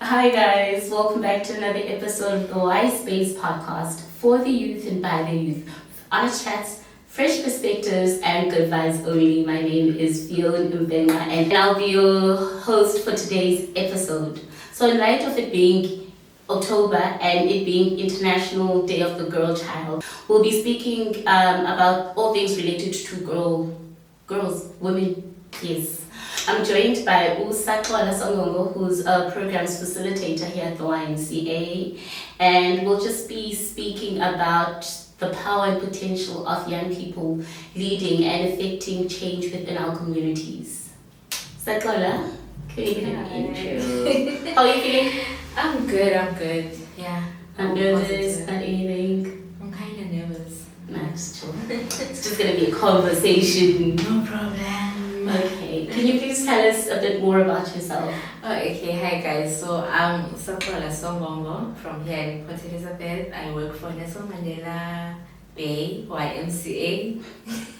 Hi guys, welcome back to another episode of the Y Space podcast for the youth and by the youth. Honest chats, fresh perspectives, and good vibes only. My name is Fion Mfenqa and I'll be your host for today's episode. So in light of it being October and it being International Day of the Girl Child, we'll be speaking about all things related to girls, women, yes. I'm joined by Saxola Songongo, who's a programs facilitator here at the YMCA, and we'll just be speaking about the power and potential of young people leading and affecting change within our communities. Saxola, can you give an intro? How are you feeling? I'm good. Yeah. I'm nervous, not anything. I'm kind of nervous. Nice, chill. It's just going to be a conversation. No problem. Okay, can you please tell us a bit more about yourself? Okay, hi guys. So I'm Saxola Songongo from here in Port Elizabeth. I work for Nelson Mandela Bay, YMCA.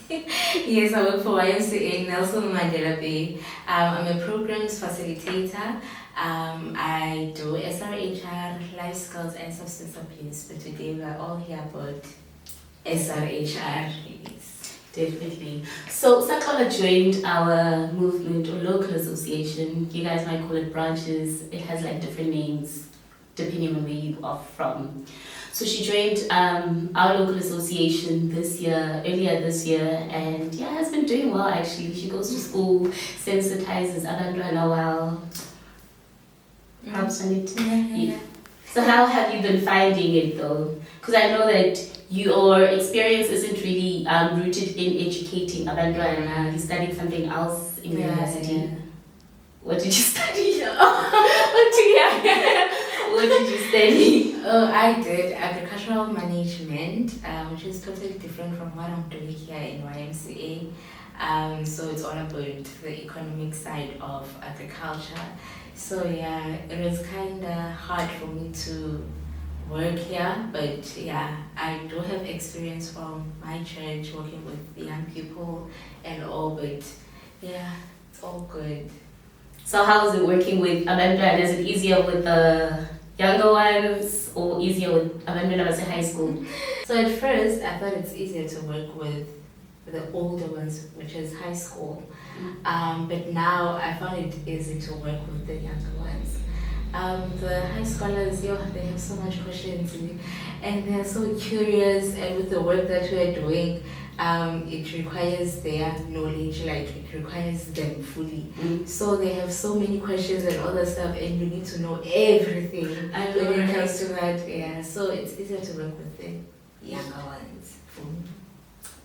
Yes, I work for YMCA Nelson Mandela Bay. I'm a programs facilitator. I do SRHR, life skills and substance abuse. But today we are all here about SRHR. Yes. Definitely. So Saxola joined our movement or local association. You guys might call it branches. It has like different names depending on where you are from. So she joined our local association earlier this year, and yeah, has been doing well actually. She goes to school, sensitizes abantwana well. Helps on it. Yeah. So how have you been finding it though? Because I know that your experience isn't really rooted in educating abantwana. You studied something else in university. Yeah. What did you study? What did you study? I did agricultural management, which is totally different from what I'm doing here in YMCA. So it's all about the economic side of agriculture. So yeah, it was kind of hard for me to work here, but yeah, I do have experience from my church working with young people and all, but yeah, it's all good. So how is it working with abantwana? Is it easier with the younger ones or easier with abantwana at high school? So at first, I thought it's easier to work with the older ones, which is high school. But now I found it easy to work with the younger ones. The high scholars, they have so much questions and they're so curious, and with the work that we're doing, it requires their knowledge, like it requires them fully. So they have so many questions and all that stuff, and you need to know everything when it comes to that. Yeah, so it's easier to work with the younger ones.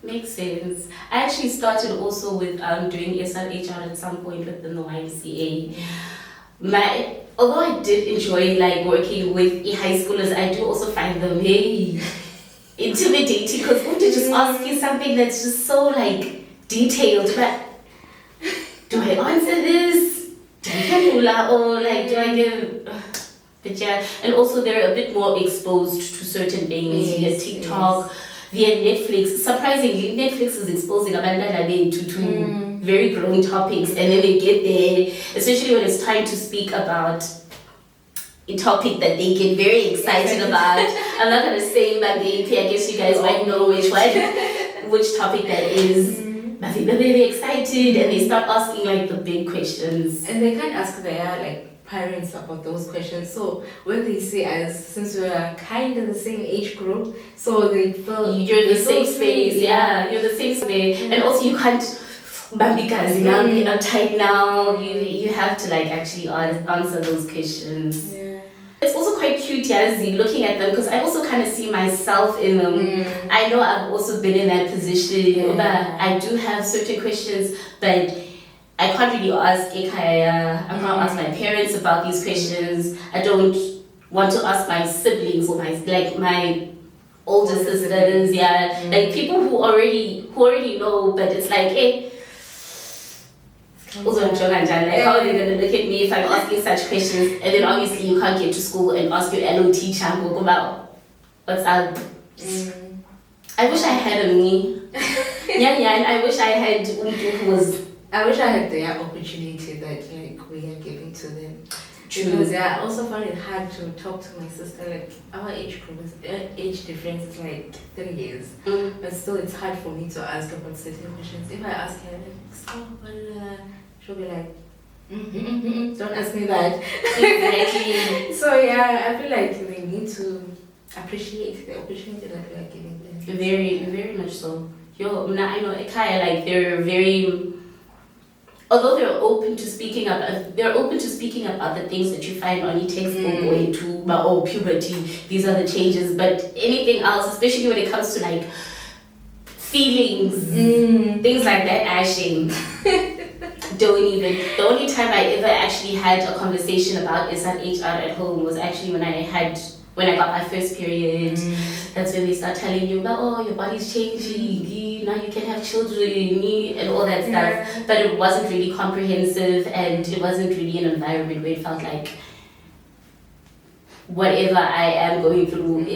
Makes sense. I actually started also with doing SRHR at some point within the YMCA. Although I did enjoy like working with high schoolers, I do also find them intimidating because when they just ask you something that's just so like detailed, but do I answer this? Do I get or like do I give? But yeah, and also they're a bit more exposed to certain things via TikTok. Via Netflix. Surprisingly, Netflix is exposing abantwana to very grown topics, and then they get there, especially when it's time to speak about a topic that they get very excited about. I'm not gonna say Mabepi, I guess you guys might know which topic that is. But they're very excited and they start asking like the big questions. And they can't ask their parents about those questions. So when they see us, since we're kind of the same age group, so they feel you're the same space. Yeah, you're the same space. And also you can't because now they are tight now. You have to like actually answer those questions. Yeah. It's also quite cute, Yazzie, looking at them because I also kind of see myself in them. I know I've also been in that position, but I do have certain questions, but I can't really ask Ekaya, I can't ask my parents about these questions. I don't want to ask my siblings or my older sisters, like people who already know, but it's like, hey, how are they going to look at me if I'm asking such questions? And then obviously you can't get to school and ask your LO teacher about what's up. I wish I had a me. And I wish I had who was I wish I had the opportunity that we are giving to them. Because I also found it hard to talk to my sister. Like our age difference is like 3 years, but still it's hard for me to ask about certain questions. If I ask her, like, so, she'll be like, don't ask me that. Exactly. So yeah, I feel like they need to appreciate the opportunity that we are giving them. Very, very much so. Yo, I know Ekaya, like they're very, although they're open to speaking about the things that you find on your textbook or into puberty. These are the changes, but anything else, especially when it comes to like feelings, things like that, actually don't even. The only time I ever actually had a conversation about SRHR at home was actually when I got my first period. That's when they start telling you about, your body's changing, now you can have children, and all that stuff. But it wasn't really comprehensive, and it wasn't really an environment where it felt like whatever I am going through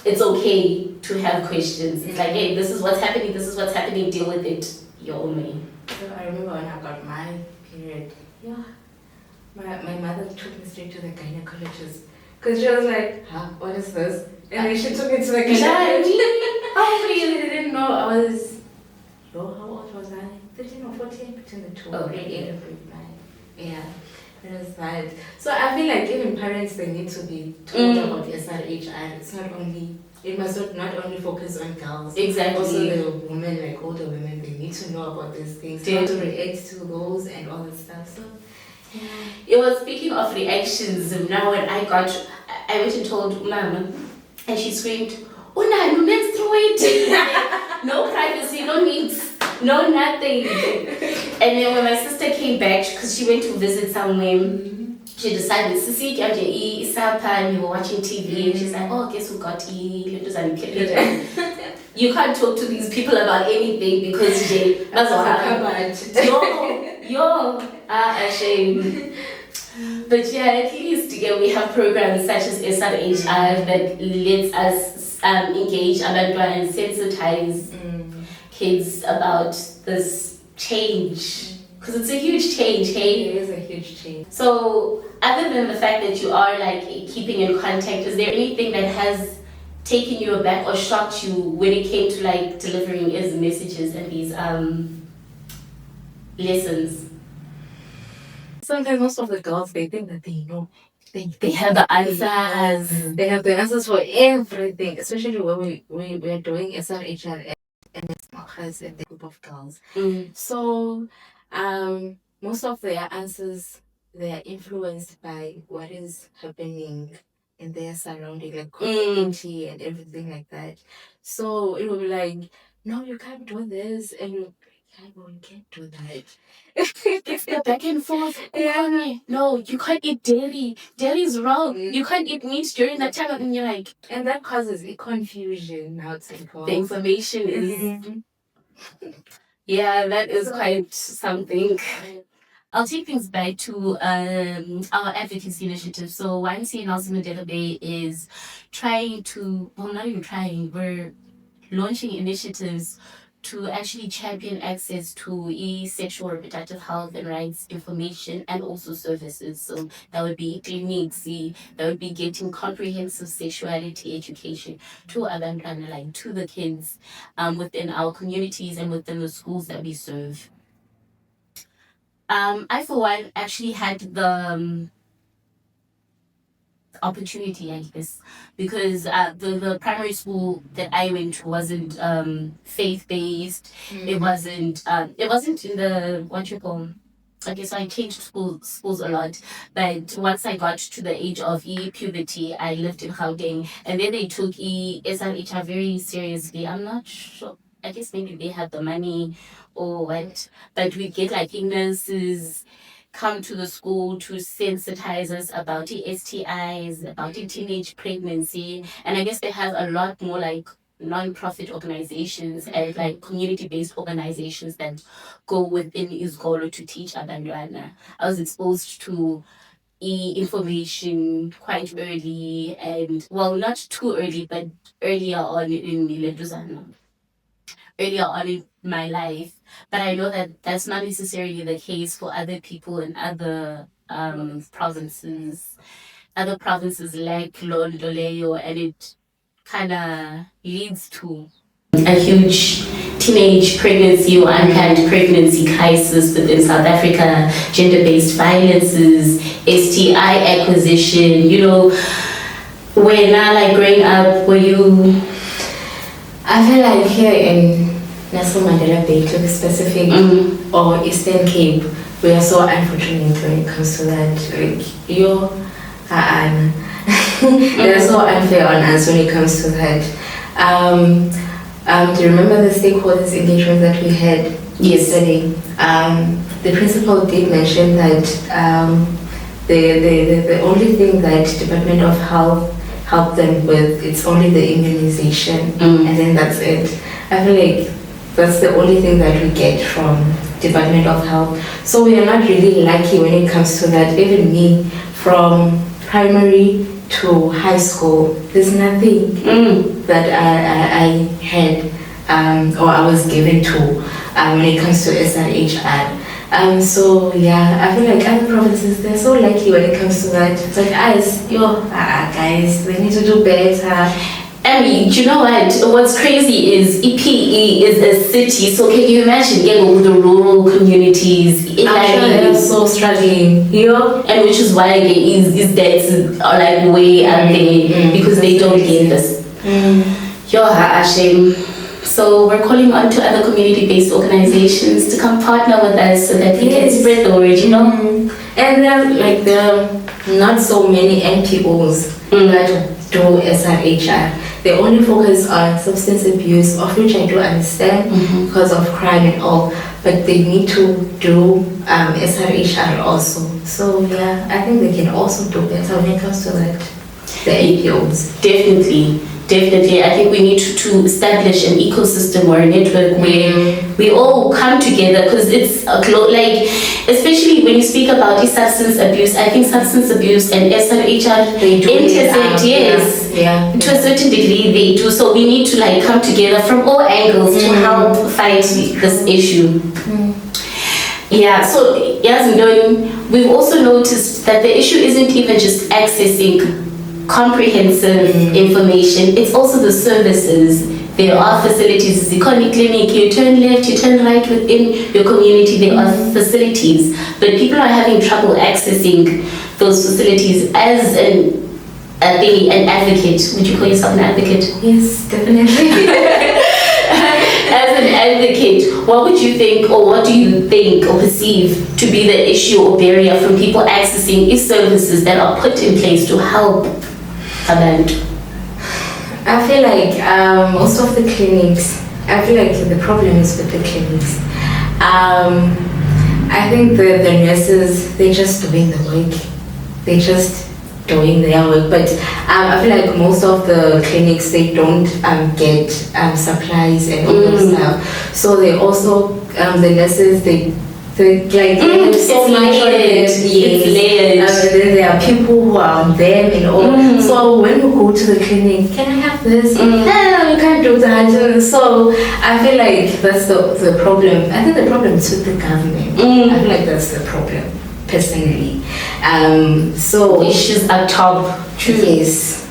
it's okay to have questions. It's like, hey, this is what's happening, deal with it your own way. So I remember when I got my period, my mother took me straight to the gynecologist. Because she was like, what is this? And then she took me to the gynecologist. How really didn't know I was, how old was I? 13 or 14, between the two. Oh, grade 8 yeah. and grade 9. Yeah, it was that. So I feel like even parents, they need to be told about SRHR. It must not only focus on girls. Exactly. Also the women, like older women, they need to know about these things. How to react to those and all that stuff. So it was, speaking of reactions, now when I went and told Mama, and she screamed, Una, you menstruate. No privacy, no needs, no nothing. And then when my sister came back, because she went to visit somewhere, she decided, Sisi, and we were watching TV, and she's like, guess who got you can't talk to these people about anything because that's what happened. A shame. But yeah, at least we have programs such as SRHR that lets us engage abantwana and sensitize kids about this change. Because it's a huge change, hey? It is a huge change. So, other than the fact that you are like keeping in contact, is there anything that has taken you aback or shocked you when it came to like delivering his messages and these lessons? Sometimes most of the girls, they think that they know. They have the answers. They have the answers for everything, especially when we are doing SRHR and it's and the group of girls. So, most of their answers, they are influenced by what is happening in their surrounding, like community and everything like that. So it will be like, no, you can't do this, and you can't do that. It's the back and forth. Yeah. No, you can't eat dairy. Dairy is wrong. You can't eat meat during that time, and you're like, and that causes a confusion. How to call the information is. Yeah, that is quite something. I'll take things back to our advocacy initiative. So YMCA Nelson Mandela Bay is not even trying, we're launching initiatives to actually champion access to sexual reproductive health and rights information and also services. So that would be clinics, that would be getting comprehensive sexuality education to abantwana, like to the kids within our communities and within the schools that we serve. I, for one, actually had the opportunity, I guess, because the primary school that I went to wasn't faith-based. It wasn't in the, what you call, okay, so I changed schools a lot. But once I got to the age of puberty, I lived in Gauteng, and then they took SRHR very seriously. I'm not sure. I guess maybe they had the money or what, but we get like nurses come to the school to sensitize us about the STIs, about the teenage pregnancy, and I guess they have a lot more like non-profit organizations and like community-based organizations that go within Izgolo to teach abantwana. I was exposed to information quite early, and well, not too early, but earlier on in my life. But I know that that's not necessarily the case for other people in other provinces. Other provinces lack Loleo, and it kind of leads to a huge teenage pregnancy or unplanned pregnancy crisis within South Africa, gender-based violences, STI acquisition. When now, like growing up, were you? I feel like here in Nelson Mandela Bay, to be specific, or Eastern Cape, we are so unfortunate when it comes to that. Like, they're so unfair on us when it comes to that. Do you remember the stakeholders engagement that we had yesterday? The principal did mention that the only thing that Department of Health helped them with, it's only the immunization, and then that's it. I feel like that's the only thing that we get from Department of Health. So we are not really lucky when it comes to that. Even me, from primary to high school, there's nothing that I had or I was given to when it comes to SRHR. So yeah, I feel like other provinces, they're so lucky when it comes to that. It's like us, guys, we need to do better. I mean, you know what? What's crazy is EPE is a city, so can you imagine with the rural communities? I'm sure they're so struggling, and which is why these dads are like way out there because they don't get this. Shame. So we're calling on to other community-based organizations to come partner with us so that we can spread the word, And there are not so many NPOs that do SRHR. They only focus on substance abuse, of which I do understand because of crime and all, but they need to do SRHR also. So yeah, I think they can also do better when it comes to that, the NPOs. Definitely. I think we need to establish an ecosystem or a network where we all come together, because it's especially when you speak about substance abuse, I think substance abuse and SRHR, they do intersect, Yeah. To a certain degree they do. So we need to come together from all angles to help fight this issue. Yeah, so we've also noticed that the issue isn't even just accessing comprehensive information, it's also the services. There are facilities, Zikoni Clinic, you turn left, you turn right within your community, there are facilities, but people are having trouble accessing those facilities. As an advocate, would you call yourself an advocate? Yes, definitely. As an advocate, what would you think, or what do you think or perceive to be the issue or barrier from people accessing these services that are put in place to help Abantu? I feel like most of the clinics, I feel like the problem is with the clinics. I think the nurses, they're just doing the work. They're just doing their work. But I feel like most of the clinics, they don't get supplies and all that stuff. So they also, the nurses, they have so much on them. It's layered. And then there are people who are on them and all. So when we go to the clinic, can I have this? No, you can't do that. So I feel like that's the problem. I think the problem is with the government. I feel like that's the problem, personally. So issues at top. True. Yes,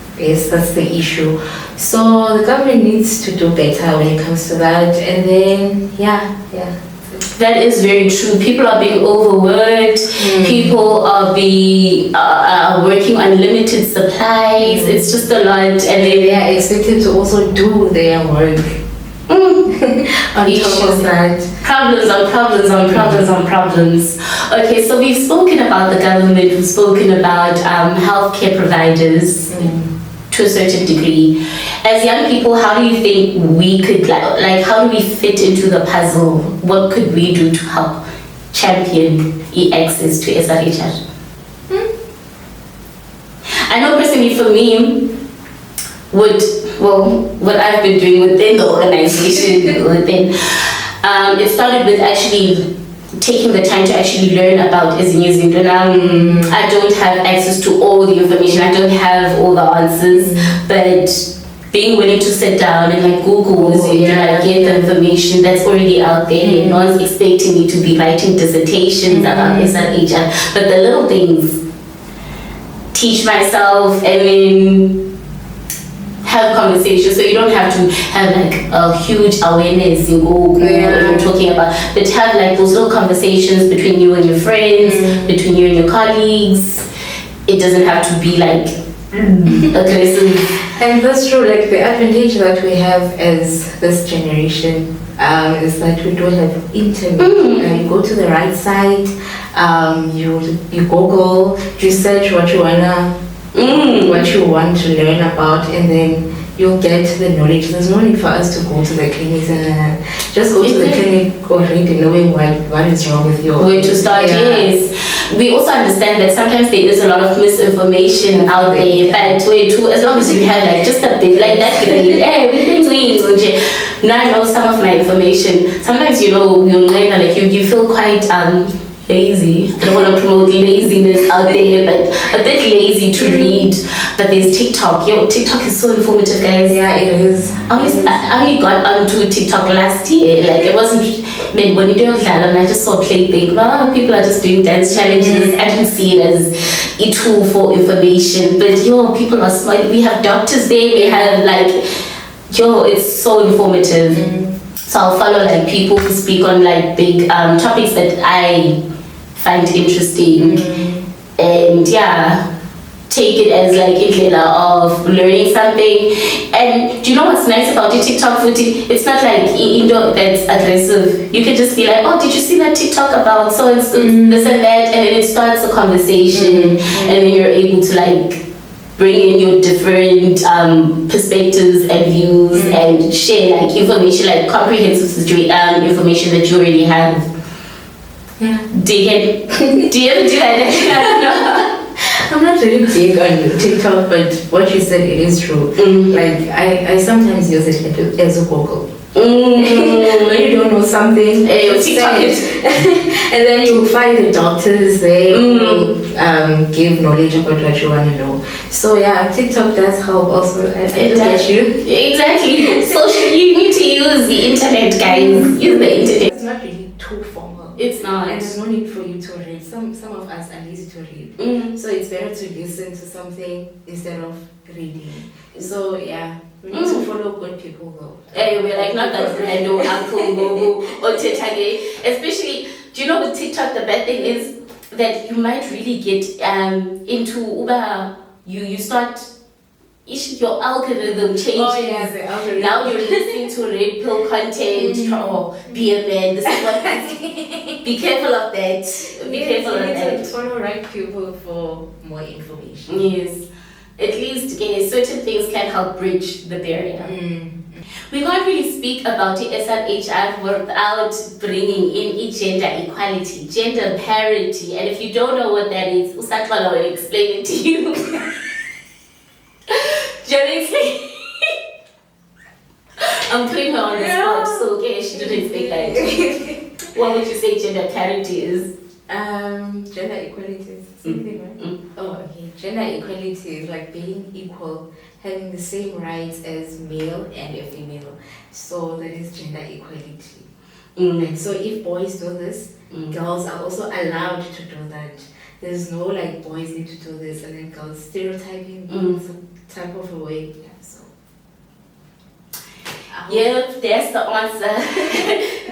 that's the issue. So the government needs to do better when it comes to that. And then, yeah. That is very true. People are being overworked. People are working on limited supplies. It's just a lot, and they are expected to also do their work. On top of that, problems on problems. Okay, so we've spoken about the government. We've spoken about healthcare providers. To a certain degree. As young people, how do you think we could, how do we fit into the puzzle? What could we do to help champion access to SRHR? I know personally for me, what I've been doing within the organization, it started with actually taking the time to actually learn about Izinto. I don't have access to all the information. I don't have all the answers, but being willing to sit down and like Google and like get the information that's already out there. No one's expecting me to be writing dissertations about SRHR, but the little things, teach myself and then have conversations, so you don't have to have like a huge awareness in Google you're talking about, but have like those little conversations between you and your friends, between you and your colleagues. It doesn't have to be like aggressive. And that's true, like the advantage that we have as this generation is that we don't have internet. You go to the right site, you Google, you search what you want to learn about, and then you'll get the knowledge. There's no need for us to go to the clinics and just go to the clinic already knowing what is wrong with you. Where to start, yes. We also understand that sometimes there is a lot of misinformation out there, but where to, as long as you have like just a bit like that, hey, we've been doing now I know some of my information. Sometimes you'll learn that like you feel quite lazy. I don't want to promote laziness out there, but a bit lazy to read. But there's TikTok. TikTok is so informative, guys. Yeah, it is. I only got onto TikTok last year. Like it wasn't meant when you don't and I just saw plaything. Well, people are just doing dance challenges. I didn't see it as a tool for information. But people are smart. We have doctors there. We have like it's so informative. So I'll follow like people who speak on like big topics that I find interesting, and take it as like a level of learning something. And do you know what's nice about your TikTok footage? It's not like that's aggressive. You can just be like, oh, did you see that TikTok about so and so, this and that, and then it starts a conversation, and then you're able to like bring in your different perspectives and views and share like information, like comprehensive information that you already have. Yeah. Do you ever do that? I'm not really big on TikTok, but what you said, it is true. Like I sometimes use it as a Google. When you don't know something, you TikTok it. And then you find the doctors there who give knowledge about what you want to know. So TikTok does help also. I get you. Exactly. Social, you need to use the internet, guys. Use the internet. It's not really too formal. It's not. And there's no need for you to read. Some of us are lazy to read. So it's better to listen to something instead of reading. So we need to follow good people though. Hey, we're like not that random Uncle Gogo or Tetage. Especially, do you know with TikTok the bad thing is that you might really get into Uber. You start. Your algorithm changes. Oh yeah, the algorithm. Now you're listening to red pill content or be a man. This is what. Be careful of that. Be careful of that. To follow right people for more information. Yes. At least certain things can help bridge the barrier. We can't really speak about the SRHR without bringing in gender equality, gender parity, and if you don't know what that is, Saxola will explain it to you. Jerry, I'm putting her on the spot, so she didn't speak that. What would you say gender parity is? Gender equality is the same thing, right? Oh, okay. Gender equality is like being equal, having the same rights as male and a female. So that is gender equality. Like, so if boys do this, girls are also allowed to do that. There's no like boys need to do this and then girls stereotyping some type of a way. Yep, that's the answer.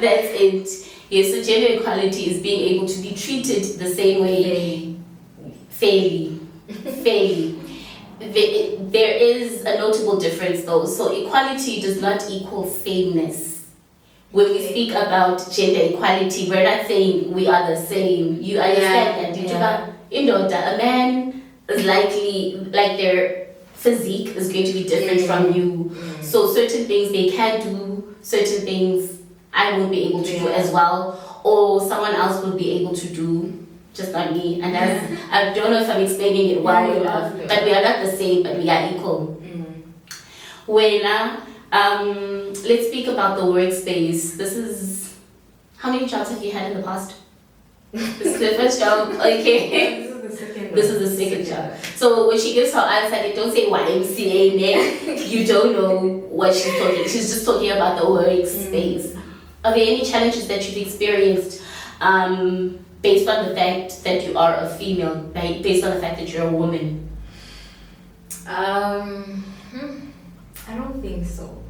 That's it. Yes, so gender equality is being able to be treated the same way, fairly. There is a notable difference though. So equality does not equal sameness. When we speak about gender equality, we're not saying we are the same. You understand that? A man is likely, like their physique is going to be different from you. So certain things they can do, certain things I won't be able to do as well, or someone else will be able to do, just not me. And I don't know if I'm explaining it well enough, but we are not the same, but we are equal. Let's speak about the workspace. This is, how many jobs have you had in the past? This is the first job, okay. This is This is the second child. So when she gives her answer, they don't say YMCA name. You don't know what she's talking. She's just talking about the workspace. Are there any challenges that you've experienced based on the fact that you are a female, based on the fact that you're a woman? I don't think so.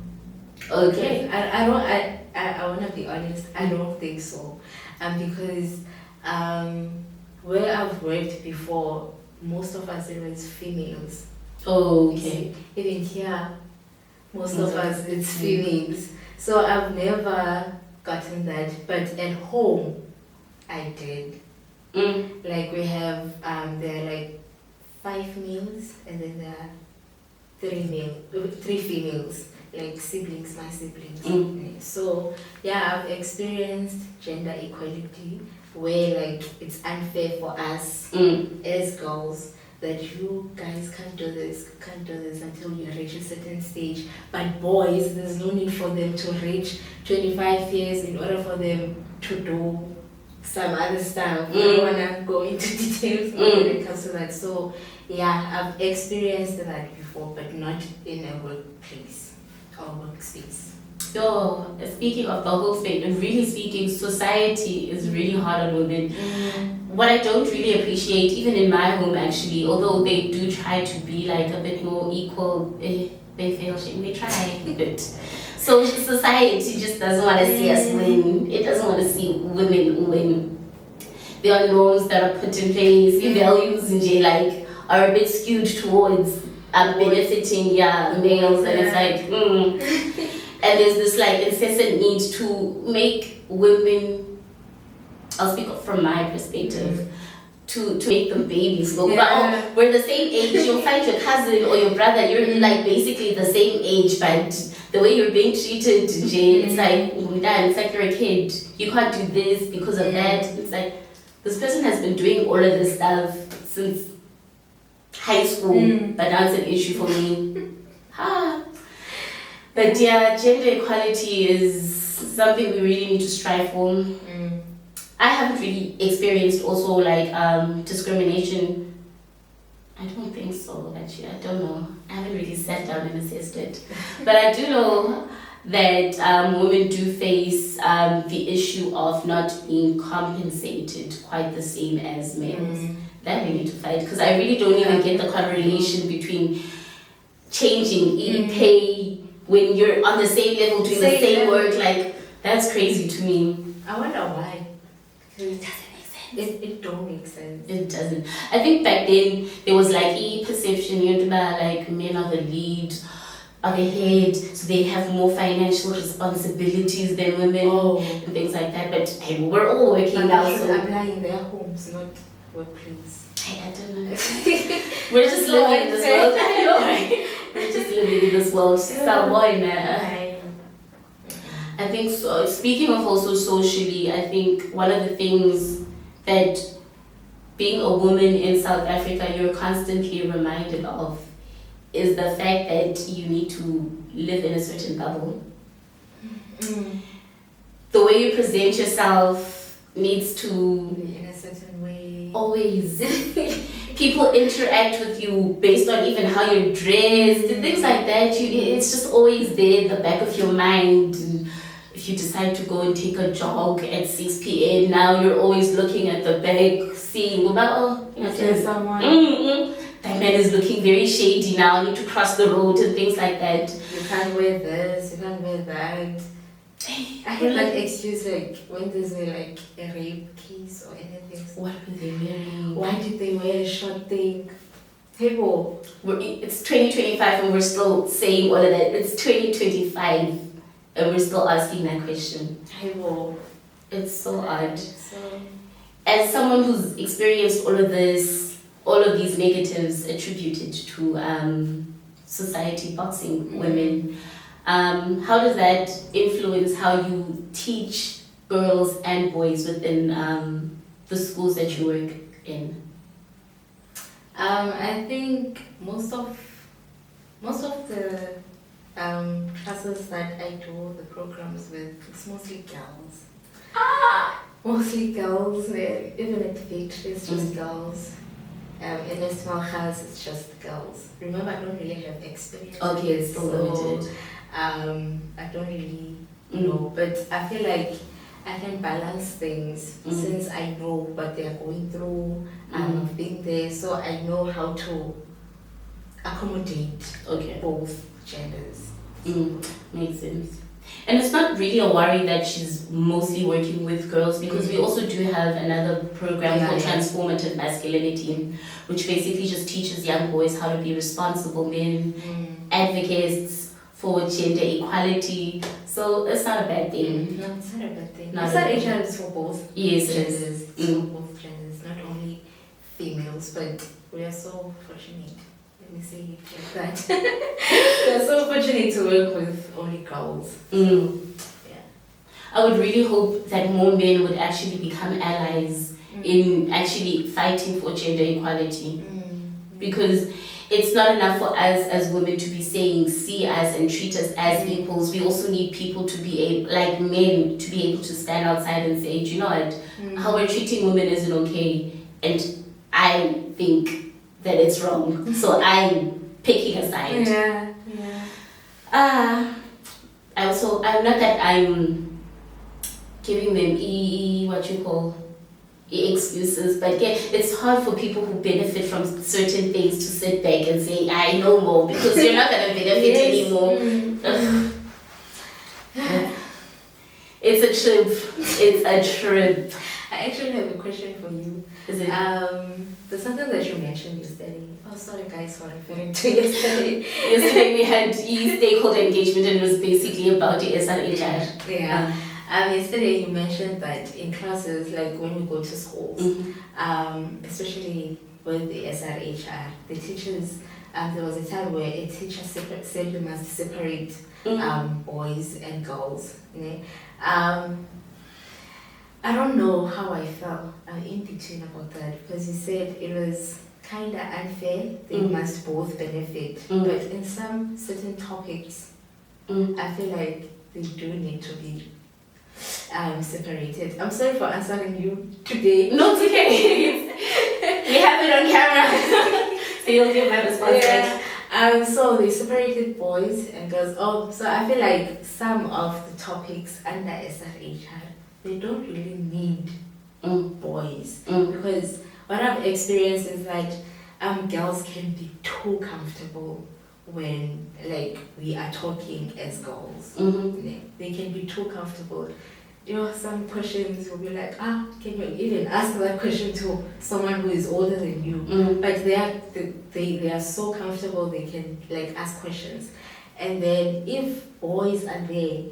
Okay. I don't. I want to be honest. I don't think so. Because where I've worked before, most of us it was females. Oh, okay. Even here, most of us it's females. So I've never gotten that. But at home, I did. Like we have there are like 5 males and then there are 3 females, like siblings, my siblings. So yeah, I've experienced gender equality where like it's unfair for us as girls that you guys can't do this until you reach a certain stage. But boys, there's no need for them to reach 25 years in order for them to do some other stuff. I don't want to go into details when it comes to that. So yeah, I've experienced that before, but not in a workplace or workspace. So speaking of the whole space, and really speaking, society is really hard on women. What I don't really appreciate, even in my home actually, although they do try to be like a bit more equal, they fail, they try, but so society just doesn't want to see us win. It doesn't want to see women win. There are norms that are put in place, values and like are a bit skewed towards benefiting males, and it's like and there's this like incessant need to make women, I'll speak from my perspective, to make them babies. Look, we're the same age, you'll find your cousin or your brother, you're like basically the same age, but the way you're being treated, it's like you're a kid. You can't do this because of that. It's like this person has been doing all of this stuff since high school, but now it's an issue for me. But yeah, gender equality is something we really need to strive for. I haven't really experienced also like discrimination. I don't think so, actually. I don't know. I haven't really sat down and assessed it. But I do know that women do face the issue of not being compensated quite the same as males. That we need to fight, because I really don't even get the correlation between changing pay when you're on the same level doing the same work. Like, that's crazy to me. I wonder why. It doesn't make sense. It don't make sense. It doesn't. I think back then there was like perception, like men are the lead, are the head, so they have more financial responsibilities than women and things like that. But hey, we're all working now, so applying their homes, not workplace. I don't know. We're just living in this world. I know, right? We're just living in this world. So boy, man. I think so. Speaking of also socially, I think one of the things that being a woman in South Africa, you're constantly reminded of is the fact that you need to live in a certain bubble. The way you present yourself needs to in a certain way. Always. People interact with you based on even how you're dressed and things like that. It's just always there in the back of your mind. If you decide to go and take a jog at 6 p.m, now you're always looking at the back, seeing there's someone. That man is looking very shady now. I need to cross the road and things like that. You can't wear this, you can't wear that. I have that excuse like when there's like a rape case or anything. What were they wearing? Why did they wear a short thing? People. It's 2025 and we're still saying all of that. It's 2025 and we're still asking that question. People. It's so odd. As someone who's experienced all of this, all of these negatives attributed to society boxing women, how does that influence how you teach girls and boys within the schools that you work in? I think most of the classes that I do the programs with, it's mostly girls. Mostly girls. Even at Fitch, it's just girls. in a small house, it's just girls. Remember, I don't really have experience. Okay, it's still limited. I don't really know, but I feel like I can balance things since I know what they're going through. I've been there, so I know how to accommodate both genders. Makes sense. And it's not really a worry that she's mostly working with girls, because we also do have another program called Transformative Masculinity, which basically just teaches young boys how to be responsible men, advocates for gender equality. So it's not a bad thing. No, it's not a bad thing. SRHR is for both genders. It's for both genders, not only females, but we are so fortunate. Let me say it like that. We are so fortunate to work with only girls. I would really hope that more men would actually become allies in actually fighting for gender equality. Because it's not enough for us as women to be saying, see us and treat us as equals. We also need people to be able, like men, to be able to stand outside and say, do you know what, how we're treating women isn't okay, and I think that it's wrong, so I'm picking a side. I'm not that I'm giving them what you call excuses, but again, it's hard for people who benefit from certain things to sit back and say, I know more, because you're not going to benefit anymore. It's a trip. I actually have a question for you. Is it? The something that you mentioned yesterday. Oh, sorry guys for referring to yesterday. Yesterday we had stakeholder engagement, and it was basically about the SRHR. Yesterday you mentioned that in classes, like when we go to schools, especially with the SRHR, the teachers, there was a time where a teacher said we must separate boys and girls. I don't know how I felt in between about that, because you said it was kind of unfair. They must both benefit. But in some certain topics, I feel like they do need to be separated. I'm sorry for answering you today. No, it's okay. We have it on camera. So you'll give my response back. So they separated boys and girls. Oh, so I feel like some of the topics under SRHR, they don't really need boys, because what I've experienced is that girls can be too comfortable when we are talking as girls. They can be too comfortable. Some questions will be like, can you even ask that question to someone who is older than you? But they are so comfortable, they can ask questions. And then if boys are there,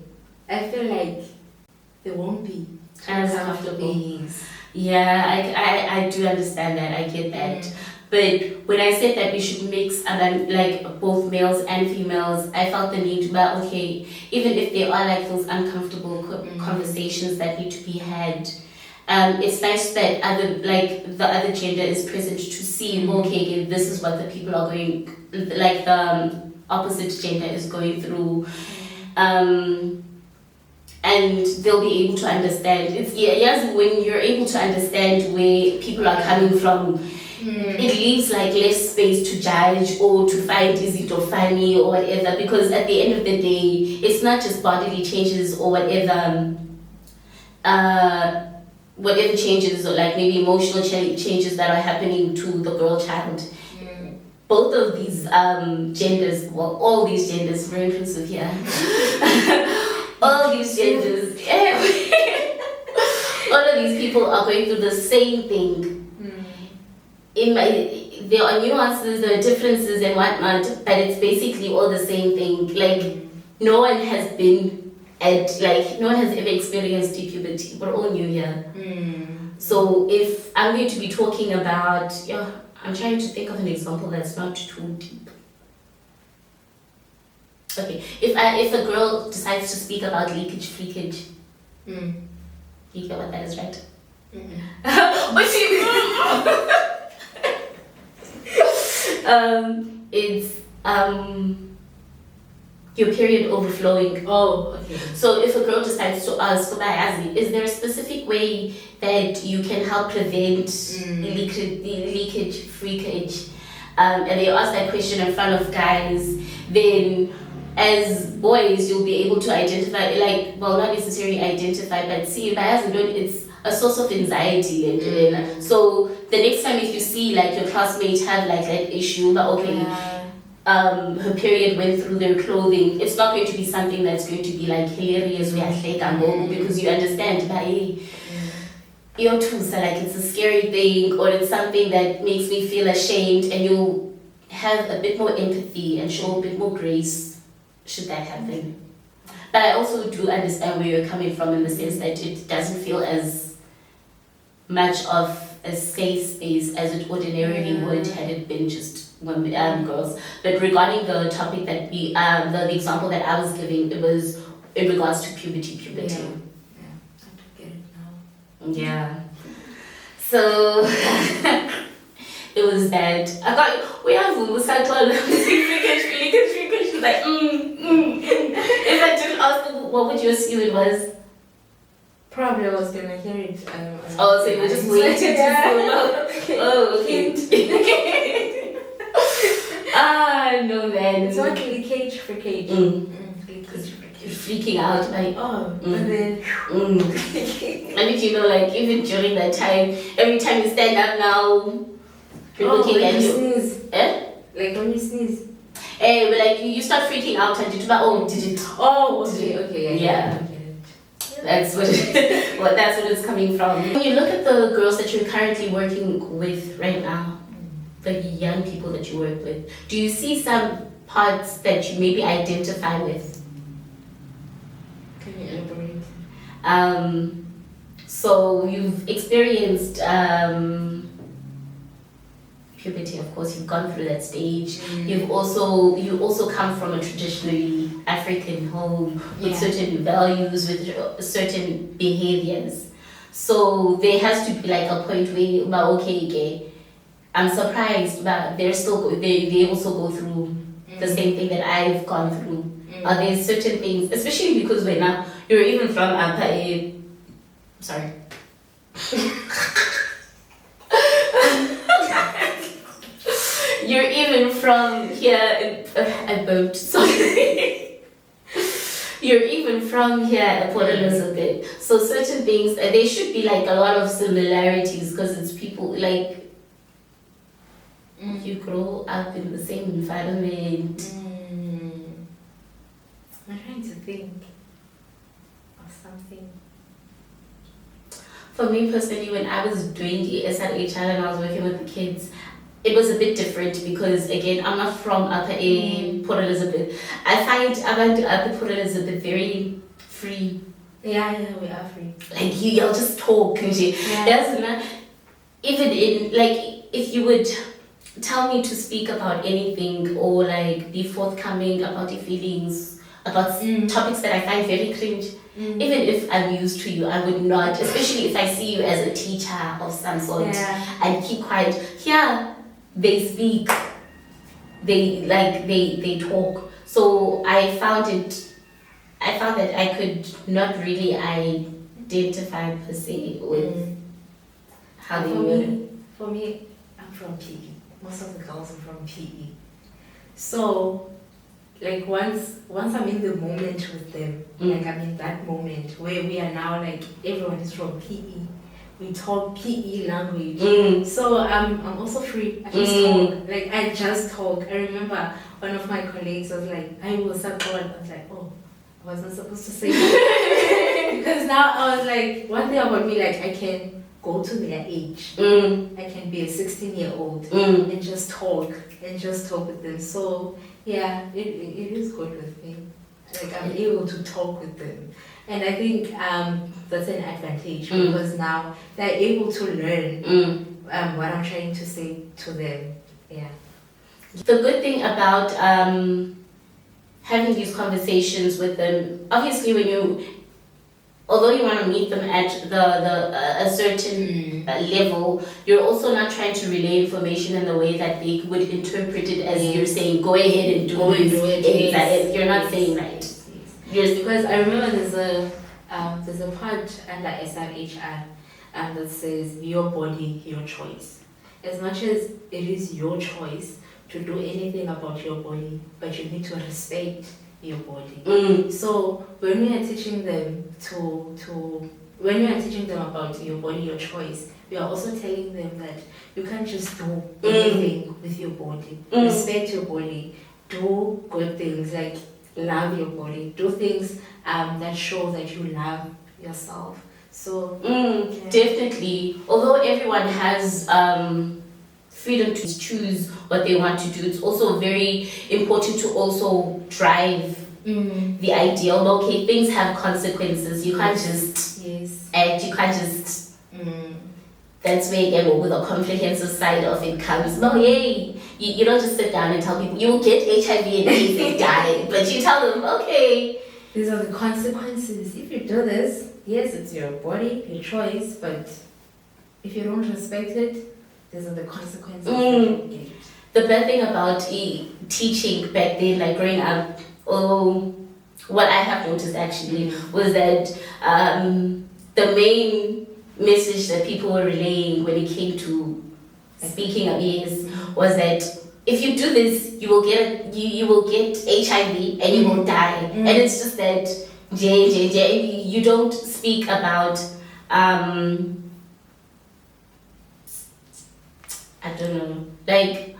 I feel like they won't be as comfortable. Yeah, I do understand that. I get that. But when I said that we should mix both males and females, I felt the need to, even if there are those uncomfortable conversations that need to be had, it's nice that the other gender is present to see, this is what the people are going, the opposite gender is going through. And they'll be able to understand. When you're able to understand where people are coming from, it leaves less space to judge or to find is it or funny or whatever, because at the end of the day, it's not just bodily changes or whatever changes, or maybe emotional changes that are happening to the girl child. Both of these genders, all these genders, very inclusive here. All these genders, all of these people are going through the same thing. There are nuances, there are differences and whatnot, but it's basically all the same thing. No one has been no one has ever experienced deep puberty. We're all new here. So if I'm going to be talking about, I'm trying to think of an example that's not too deep. Okay, if a girl decides to speak about leakage, freakage, you get what that is, right? It's your period overflowing. Oh, okay. So if a girl decides to ask, is there a specific way that you can help prevent leakage, freakage? And they ask that question in front of guys, then as boys, you'll be able to identify, like, well, not necessarily identify, but see, it's a source of anxiety. And so the next time if you see, like, your classmates have, like, that issue, but okay, her period went through their clothing, it's not going to be something that's going to be, like, hilarious, because you understand, like, it's a scary thing, or it's something that makes me feel ashamed, and you'll have a bit more empathy and show a bit more grace should that happen. But I also do understand where you're coming from, in the sense that it doesn't feel as much of a safe space as it ordinarily would had it been just women, girls. But regarding the topic that the example that I was giving, it was in regards to puberty. Yeah, I get it now. Yeah. So it was bad. We have Saxola Songongo. Like, If I didn't ask them, what would you assume it was? Probably I was gonna hear it. So you were just waiting to follow. Oh, okay. No, man. It's not leakage for cage. Freaking out, like, and then. And if you know, like, even during that time, every time you stand up now, you're looking at you. Sneeze. Like when you sneeze. But like you start freaking out and you did it? Oh, okay, yeah. That's what that's what it's coming from. When you look at the girls that you're currently working with right now, the young people that you work with, do you see some parts that you maybe identify with? Can you elaborate? So you've experienced puberty, of course, you've gone through that stage. You also come from a traditionally African home with certain values, with certain behaviors. So there has to be like a point where, okay, I'm surprised, but they also go through the same thing that I've gone through. Are there certain things, especially because you're even from sorry. You're even from here, I burped, sorry. You're even from here at Port Elizabeth. So certain things, there should be like a lot of similarities, because it's people, like, you grow up in the same environment. I'm trying to think of something. For me personally, when I was doing the SRHR and I was working with the kids, it was a bit different because, again, I'm not from Upper Port Elizabeth. I find Upper Port Elizabeth very free. Yeah, we are free. Like, y'all just talk and shit. Even in, like, if you would tell me to speak about anything or, like, be forthcoming about your feelings, about topics that I find very cringe, even if I'm used to you, I would not, especially if I see you as a teacher of some sort, and keep quiet. Here, they speak, they talk. So I found that I could not really identify per se with how they were. For me, I'm from PE. Most of the girls are from PE. So, like, once I'm in the moment with them, like I'm in that moment where we are now, like, everyone is from PE. We talk PE language. So I'm also free. I just talk. Like, I just talk. I remember one of my colleagues was like, I was up on. I was like, I wasn't supposed to say that. Because now I was like, one thing about me, like, I can go to their age. I can be a 16-year-old and just talk with them. So yeah, it is good with me. Like, I'm able to talk with them. And I think that's an advantage because now they're able to learn what I'm trying to say to them. Yeah. The good thing about having these conversations with them, obviously, although you want to meet them at a certain level, you're also not trying to relay information in the way that they would interpret it as you're saying, go ahead and do it. Yes. You're not saying that. Yes, because I remember there's a part under SRHR that says your body, your choice. As much as it is your choice to do anything about your body, but you need to respect your body. So when we are teaching them when we are teaching them about your body, your choice, we are also telling them that you can't just do anything with your body. Respect your body. Do good things like love your body. Do things that show that you love yourself. So definitely, although everyone has freedom to choose what they want to do, it's also very important to also drive the idea of, okay, things have consequences. You can't just act, you can't just that's where again with a comprehensive side of it comes. No, yay. You don't just sit down and tell people you'll get HIV and AIDS and die, but you tell them, okay, these are the consequences. If you do this, yes, it's your body, your choice, but if you don't respect it, these are the consequences. The bad thing about teaching back then, like growing up, what I have noticed actually was that the main message that people were relaying when it came to speaking of AIDS was that if you do this, you will get HIV and you will die. And it's just that you don't speak about I don't know, like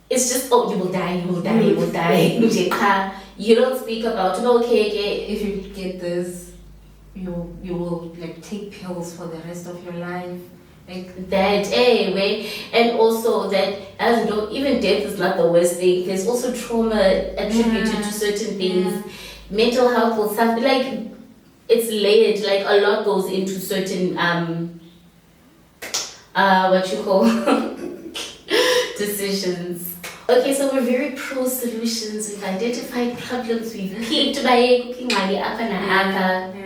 it's just you will die. You don't speak about okay, if you get this, you will like take pills for the rest of your life. Like that, and also that as you know, even death is not the worst thing. There's also trauma attributed to certain things. Mental health will suffer, like it's layered, like a lot goes into certain what you call decisions. Okay, so we're very pro solutions. We've identified problems. We've peaked by cooking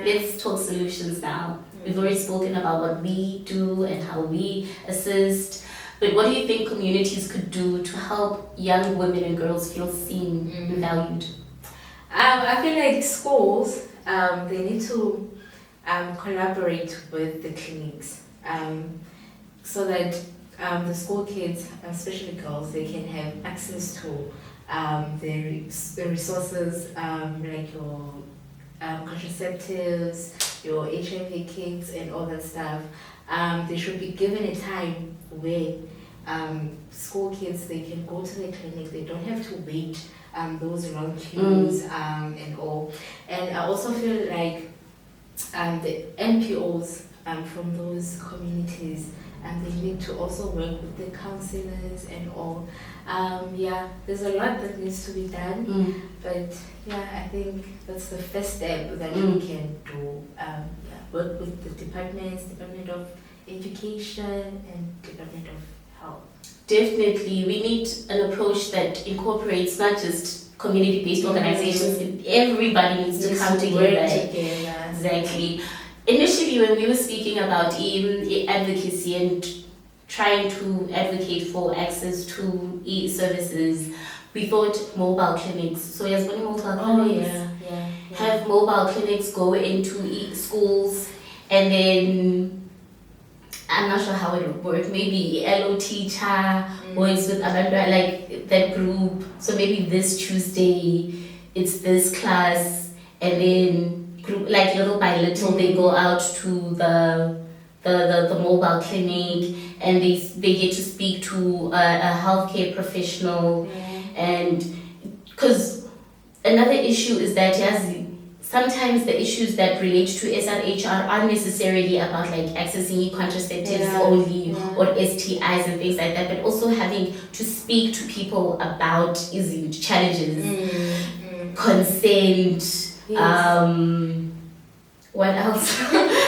Let's talk solutions now. We've already spoken about what we do and how we assist. But what do you think communities could do to help young women and girls feel seen and valued? I feel like schools, they need to collaborate with the clinics so that the school kids, especially girls, they can have access to the resources like your contraceptives, your HIV kits and all that stuff. They should be given a time where school kids, they can go to the clinic, they don't have to wait those long queues and all. And I also feel like the NPOs from those communities, and they need to also work with the counselors and all. There's a lot that needs to be done, but I think that's the first step that we can do. Work with the Department of Education and Department of Health. Definitely, we need an approach that incorporates not just community-based organizations. Everybody needs to come together. Exactly. Initially, when we were speaking about advocacy and trying to advocate for access to services, we thought mobile clinics. So yes, when mobile clinics have mobile clinics go into schools, and then I'm not sure how it would work. Maybe LO teacher works with Abandra, like that group. So maybe this Tuesday it's this class, and then group, like little by little they go out to the mobile clinic, and they get to speak to a healthcare professional. And because another issue is that sometimes the issues that relate to SRHR aren't necessarily about like accessing contraceptives only or STIs and things like that, but also having to speak to people about challenges, consent. What else?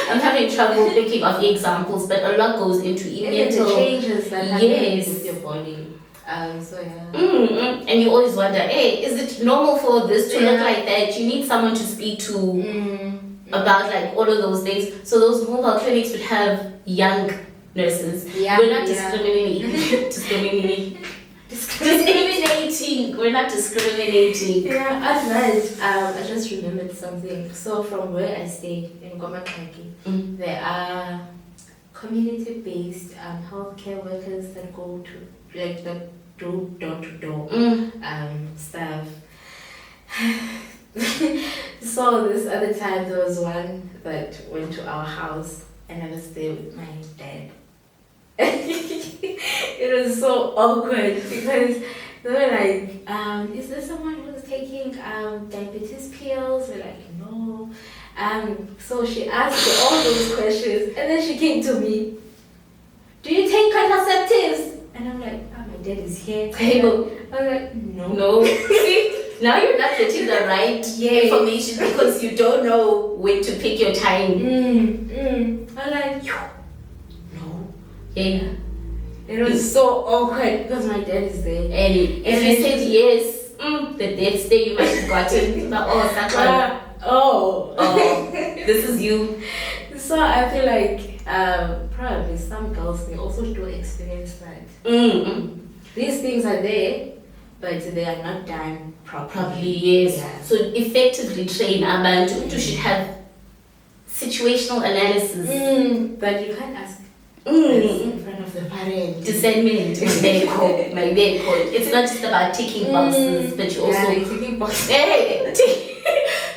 I'm having trouble thinking of examples, but a lot goes into mental the changes that happen with your body. And you always wonder, hey, is it normal for this to look like that? You need someone to speak to. about like all of those things. So those mobile clinics would have young nurses. Yeah, We're not discriminating. Discriminating. We're not discriminating. Yeah, at night, I just remembered something. So from where I stay in Gomakaki, there are community-based healthcare workers that go to that do door-to-door stuff. So this other time there was one that went to our house and I was there with my dad. It was so awkward because they were like, is there someone who's taking diabetes pills? We're like, no. So she asked me all those questions and then she came to me, do you take contraceptives? And I'm like, my dad is here. I was like, no. See, now you're not getting the right information because you don't know when to pick your time. I'm like, no. Yeah. It was so awkward because my dad is there. And if you said yes, the next day you might have gotten, Saxola. This is you. So I feel like probably some girls, they also do experience that. These things are there, but they are not done properly. Yes. Yeah. So effectively train abantu should have situational analysis. But you can't ask this in front of the parent. Discernment, my medical. It's not just about ticking boxes, but you also they're ticking boxes.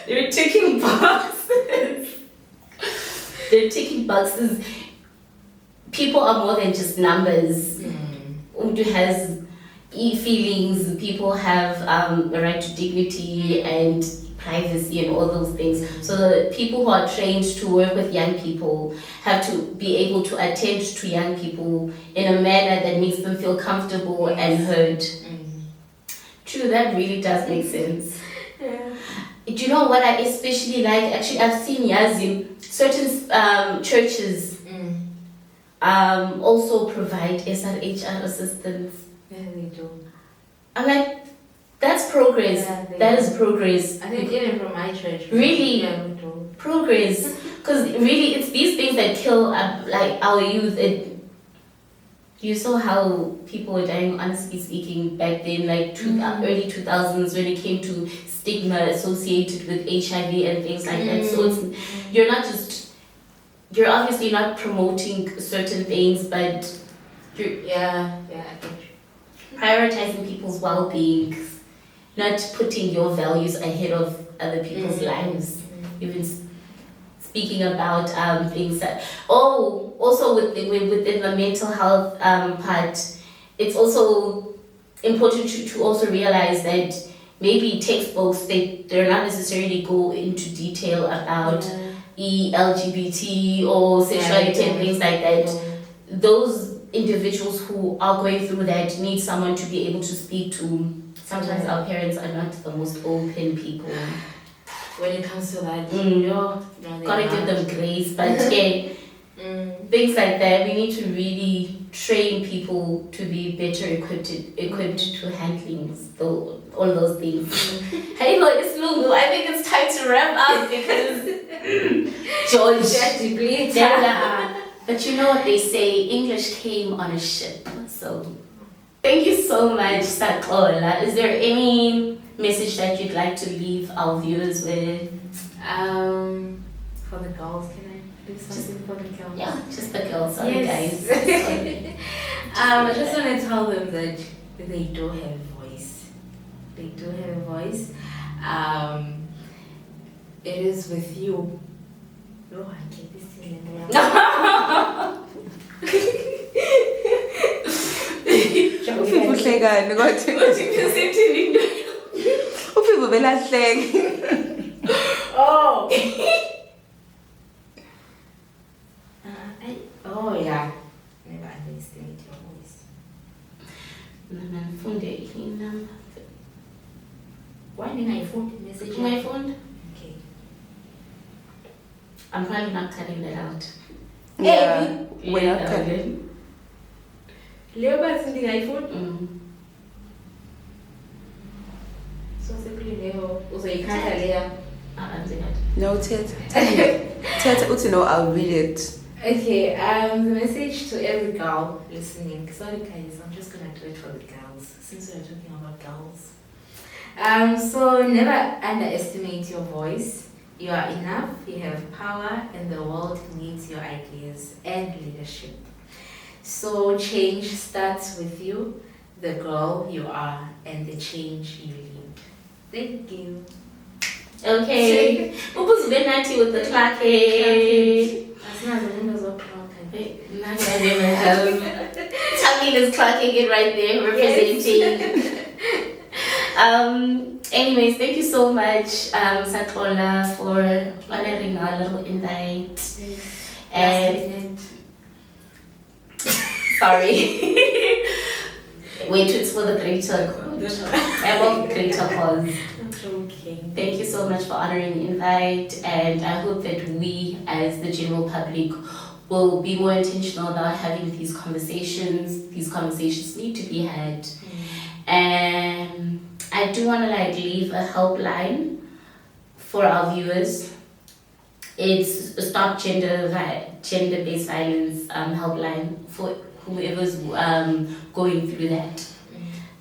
They're ticking boxes. They're ticking boxes. People are more than just numbers. Umuntu has feelings. People have a right to dignity and privacy and all those things. So the people who are trained to work with young people have to be able to attend to young people in a manner that makes them feel comfortable and heard. True, that really does make sense. Yeah. Do you know what I especially like? Actually, I've seen Yazim, certain churches also provide SRHR assistance. Yeah, they do. I'm like, that's progress. Yeah, That is progress. I think even from my church. Really? Yeah, we do. Progress. Because really, it's these things that kill like our youth. You saw how people were dying, honestly speaking, back then, like early 2000s, when it came to stigma associated with HIV and things like that. So it's, you're obviously not promoting certain things, but you're I think. prioritizing people's well-being, not putting your values ahead of other people's lives. Even speaking about things that also within the mental health part, it's also important to also realize that maybe textbooks they're not necessarily go into detail about LGBT or sexuality and things like that. Those individuals who are going through that need someone to be able to speak to. Sometimes our parents are not the most open people. When it comes to that, gotta give them grace, but things like that, we need to really train people to be better equipped to handling all those things. Hey, look, it's Lungu. I think it's time to wrap up because George. But you know what they say, English came on a ship. So thank you so much, Saxola. Is there any message that you'd like to leave our viewers with? For the girls, can I do something for the girls? Yeah, just the girls. Sorry, guys. I just want to tell them that they do have a voice. They do have a voice. It is with you. No, I can't be still. Uhlekani kodwa uPhibo belahleka. Oh. Oh yeah. Never underestimate your voice. Why didn't I phone message? My phone? Okay. I'm probably not cutting that out. Yeah, we're not cutting. cutting. Leo sending iPhone. Mm. So simply Leo. Also, you can't Leo. I'm saying that. Noted. Teta uthi no, I'll read it. Okay, the message to every girl listening. Sorry guys, I'm just gonna do it for the girls since we're talking about girls. So never underestimate your voice. You are enough, you have power, and the world needs your ideas and leadership. So change starts with you, the girl you are, and the change you lead. Thank you. Okay. Who's been at you with the clacking? As soon as the windows are closed, Now I never have. Tamil is clacking it right there, representing. Anyways, thank you so much, Saxola, for honoring our little invite. And sorry. Wait, it's for the greater cause. I'm joking. Thank you so much for honoring the invite, and I hope that we, as the general public, will be more intentional about having these conversations. These conversations need to be had. And I do want to leave a helpline for our viewers. It's a Stop Gender-Based Violence helpline for whoever's going through that.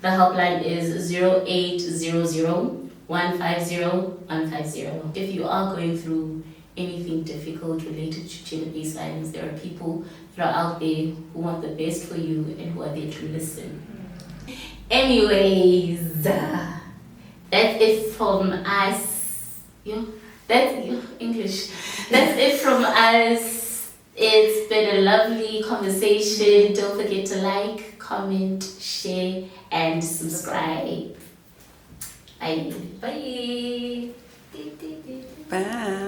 The helpline is 0800 150 150. If you are going through anything difficult related to gender-based violence, there are people that are out there who want the best for you and who are there to listen. Anyways, that's it from us. That's English. That's it from us. It's been a lovely conversation. Don't forget to like, comment, share, and subscribe. Bye. Bye. Bye.